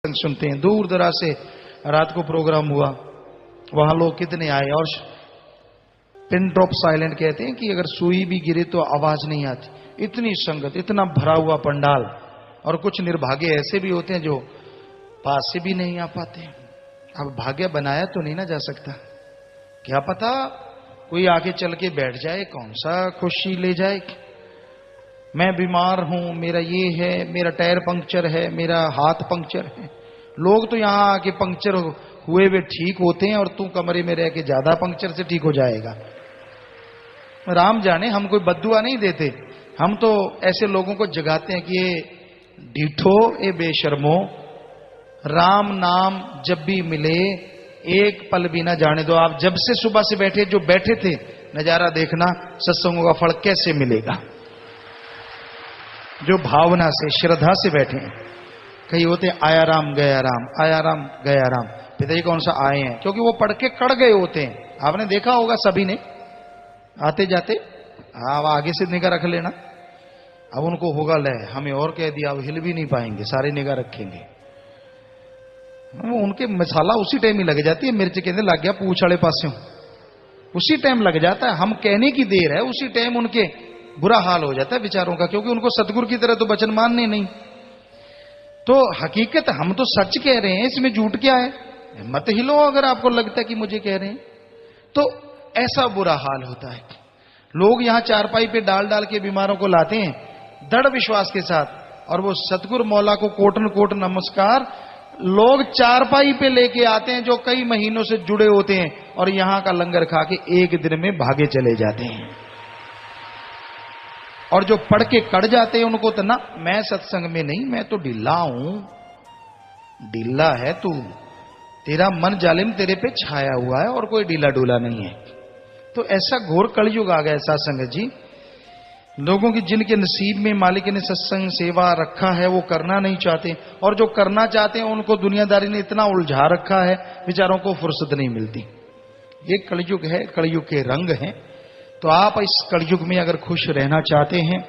सुनते हैं। दूर दराज से रात को प्रोग्राम हुआ, वहां लोग कितने आए, और पिन ड्रॉप साइलेंट कहते हैं कि अगर सुई भी गिरे तो आवाज नहीं आती। इतनी संगत, इतना भरा हुआ पंडाल, और कुछ निर्भाग्य ऐसे भी होते हैं जो पास से भी नहीं आ पाते। अब भाग्य बनाया तो नहीं ना जा सकता, क्या पता कोई आके चल के बैठ जाए, कौन सा खुशी ले जाए। मैं बीमार हूं, मेरा ये है, मेरा टायर पंक्चर है, मेरा हाथ पंक्चर है। लोग तो यहां आके पंक्चर हुए वे ठीक होते हैं, और तू कमरे में रह के ज्यादा पंक्चर से ठीक हो जाएगा। राम जाने, हम कोई बद्दुआ नहीं देते, हम तो ऐसे लोगों को जगाते हैं कि ये ढीठो, ये बेशर्मो, राम नाम जब भी मिले एक पल भी ना जाने दो। आप जब से सुबह से बैठे, जो बैठे थे, नजारा देखना सत्संगों का फल कैसे मिलेगा। जो भावना से, श्रद्धा से बैठे हैं। कई होते आया राम गया राम, आया राम गया राम। पिताजी कौन सा आए हैं, क्योंकि वो पढ़ के कड़ गए होते हैं। आपने देखा होगा सभी ने, आते जाते आप आगे से निगाह रख लेना। अब उनको होगा ले हमें और कह दिया, अब हिल भी नहीं पाएंगे, सारे निगाह रखेंगे। वो उनके मसाला उसी टाइम ही लग जाती है, मिर्च कहते लग गया पूछ वाले पासे, उसी टाइम लग जाता है। हम कहने की देर है, उसी टाइम उनके बुरा हाल हो जाता है विचारों का, क्योंकि उनको सतगुरु की तरह तो वचन मानने नहीं। तो हकीकत हम तो सच कह रहे हैं, इसमें झूठ क्या है। मत हिलो अगर आपको लगता है कि मुझे कह रहे हैं। तो ऐसा बुरा हाल होता है। लोग यहां चारपाई पे डाल डाल के बीमारों को लाते हैं दृढ़ विश्वास के साथ, और वो सतगुरु मौला को कोटन कोट नमस्कार लोग चारपाई पे लेके आते हैं, जो कई महीनों से जुड़े होते हैं, और यहां का लंगर खा के एक दिन में भागे चले जाते हैं। और जो पढ़ के कड़ जाते हैं उनको तो ना, मैं सत्संग में नहीं, मैं तो ढीला हूं। ढीला है तू, तेरा मन जालिम तेरे पे छाया हुआ है, और कोई ढीला डूला नहीं है। तो ऐसा घोर कलयुग आ गया ऐसा संगत जी। लोगों की जिनके नसीब में मालिक ने सत्संग सेवा रखा है, वो करना नहीं चाहते, और जो करना चाहते हैं उनको दुनियादारी ने इतना उलझा रखा है, बेचारों को फुर्सत नहीं मिलती। ये कलयुग है, कलयुग के रंग हैं। तो आप इस कलयुग में अगर खुश रहना चाहते हैं,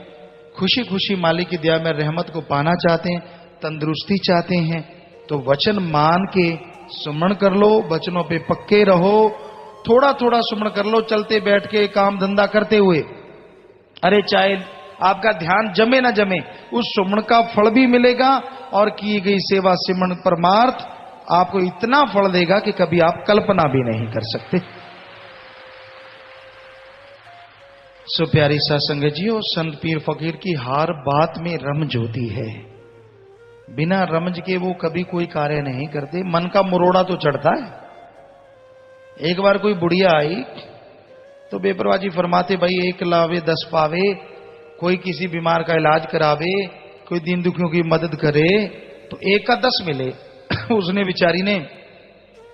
खुशी खुशी मालिक की दया में रहमत को पाना चाहते हैं, तंदुरुस्ती चाहते हैं, तो वचन मान के सुमरण कर लो, वचनों पे पक्के रहो। थोड़ा थोड़ा सुमरण कर लो, चलते बैठ के काम धंधा करते हुए। अरे चाहे आपका ध्यान जमे ना जमे, उस सुमरण का फल भी मिलेगा, और की गई सेवा सिमरण परमार्थ आपको इतना फल देगा कि कभी आप कल्पना भी नहीं कर सकते। सो प्यारी सत्संग जी, और संत पीर फकीर की हर बात में रमज होती है। बिना रमज के वो कभी कोई कार्य नहीं करते। मन का मुरोड़ा तो चढ़ता है। एक बार कोई बुढ़िया आई तो बेपरवाजी फरमाते, भाई 1 लावे 10 पावे, कोई किसी बीमार का इलाज करावे, कोई दीन दुखियों की मदद करे तो 1 का 10 मिले। उसने बेचारी ने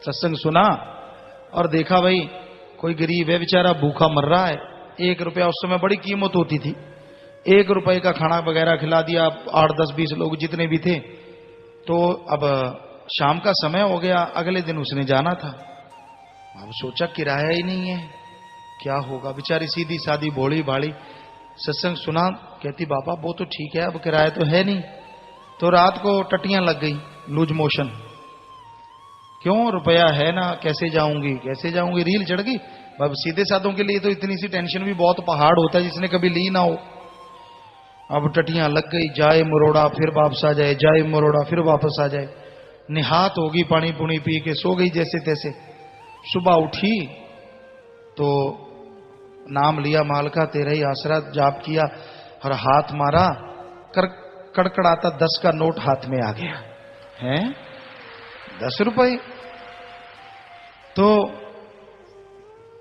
सत्संग सुना और देखा भाई कोई गरीब है बेचारा, भूखा मर रहा है। 1 रुपया उस समय बड़ी कीमत होती थी। 1 रुपए का खाना वगैरह खिला दिया। 8, 10, 20 लोग जितने भी थे। तो अब शाम का समय हो गया, अगले दिन उसने जाना था। अब सोचा किराया ही नहीं है, क्या होगा। बेचारी सीधी सादी भोली भाली सत्संग सुना, कहती बाबा वो तो ठीक है, अब किराया तो है नहीं। तो रात को टटियां लग गई, लूज मोशन। क्यों, रुपया है ना, कैसे जाऊंगी कैसे जाऊंगी, रील चढ़ गई। अब सीधे साधों के लिए तो इतनी सी टेंशन भी बहुत पहाड़ होता है, जिसने कभी ली ना हो। अब टटियां लग गई, जाए मुरोड़ा फिर वापस आ जाए, जाए मुरोड़ा फिर वापस आ जाए। निहात होगी, पानी पुनी पी के सो गई जैसे तैसे। सुबह उठी तो नाम लिया माल का, तेरा ही आसरा, जाप किया और हाथ मारा, कड़कड़ाता 10 का नोट हाथ में आ गया है, 10 रुपए। तो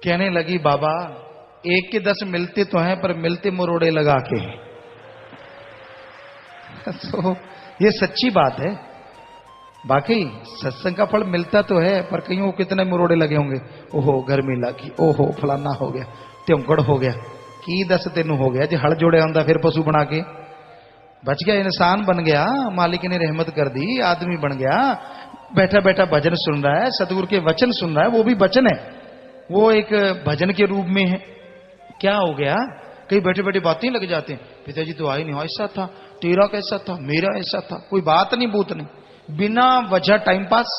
कहने लगी बाबा 1 के 10 मिलते तो हैं, पर मिलते मुरोड़े लगा के। तो ये सच्ची बात है। बाकी सत्संग का फल मिलता तो है, पर कईयों कितने मुरोड़े लगे होंगे। ओहो गर्मी लगी, ओहो फलाना हो गया, त्योंकड़ हो गया, की 10 तेनू हो गया। जो हल जोड़े आंदा फिर पशु बना के बच गया, इंसान बन गया, मालिक ने रहमत कर दी, आदमी बन गया। बैठा बैठा भजन सुन रहा है, सतगुरु के वचन सुन रहा है, वो भी वचन है, वो एक भजन के रूप में है। क्या हो गया, कई बैठे बैठे बातें लग जाते हैं। पिताजी तो आए नहीं, ऐसा था, तेरा कैसा था, मेरा ऐसा था, कोई बात नहीं बूत नहीं। बिना वजह टाइम पास,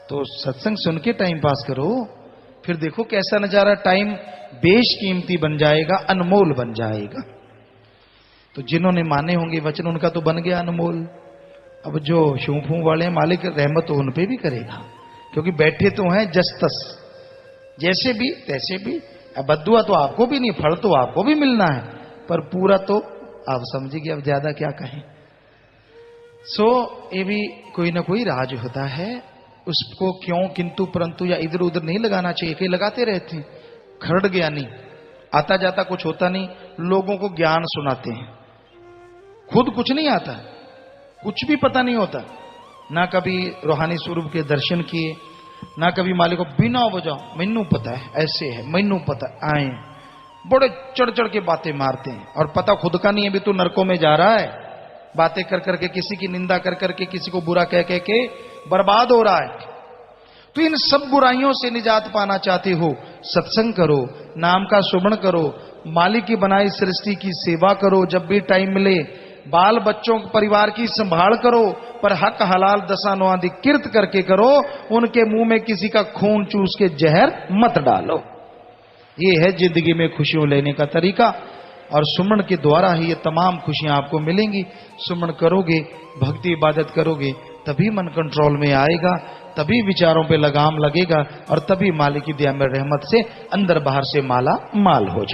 तो सत्संग सुन के टाइम पास करो। फिर देखो कैसा नजारा, टाइम बेशकीमती बन जाएगा, अनमोल बन जाएगा। तो जिन्होंने माने होंगे वचन, उनका तो बन गया अनमोल। अब जो शूफू वाले हैं, मालिक रहमत तो उन पे भी करेगा, क्योंकि बैठे तो हैं जस्तस, जैसे भी तैसे भी। अब बद्दुआ तो आपको भी नहीं, फल तो आपको भी मिलना है, पर पूरा तो आप समझिए, अब ज्यादा क्या कहें। ये भी कोई ना कोई राज होता है, उसको क्यों किंतु परंतु या इधर उधर नहीं लगाना चाहिए। कई लगाते रहते हैं, खरड़ गया नहीं, आता जाता कुछ होता नहीं, लोगों को ज्ञान सुनाते हैं, खुद कुछ नहीं आता, कुछ भी पता नहीं होता, ना कभी रूहानी स्वरूप के दर्शन किए, ना कभी मालिक को बिना वजह मैनू पता है, ऐसे है मैनू पता, आए बड़े चढ़ चढ़ के बातें मारते हैं, और पता खुद का नहीं है भी तू नरकों में जा रहा है। बातें कर करके, किसी की निंदा कर करके, किसी को बुरा कह कह के बर्बाद हो रहा है। तो इन सब बुराइयों से निजात पाना चाहते हो, सत्संग करो, नाम का सुमरण करो, मालिक की बनाई सृष्टि की सेवा करो, जब भी टाइम मिले बाल बच्चों परिवार की संभाल करो, पर हक हलाल दशानुआदि किर्त करके करो, उनके मुंह में किसी का खून चूस के जहर मत डालो। ये है जिंदगी में खुशियों लेने का तरीका, और सुमन के द्वारा ही ये तमाम खुशियां आपको मिलेंगी। सुमन करोगे, भक्ति इबादत करोगे, तभी मन कंट्रोल में आएगा, तभी विचारों पे लगाम लगेगा, और तभी मालिक की दया में रहमत से अंदर बाहर से माला माल हो जाए।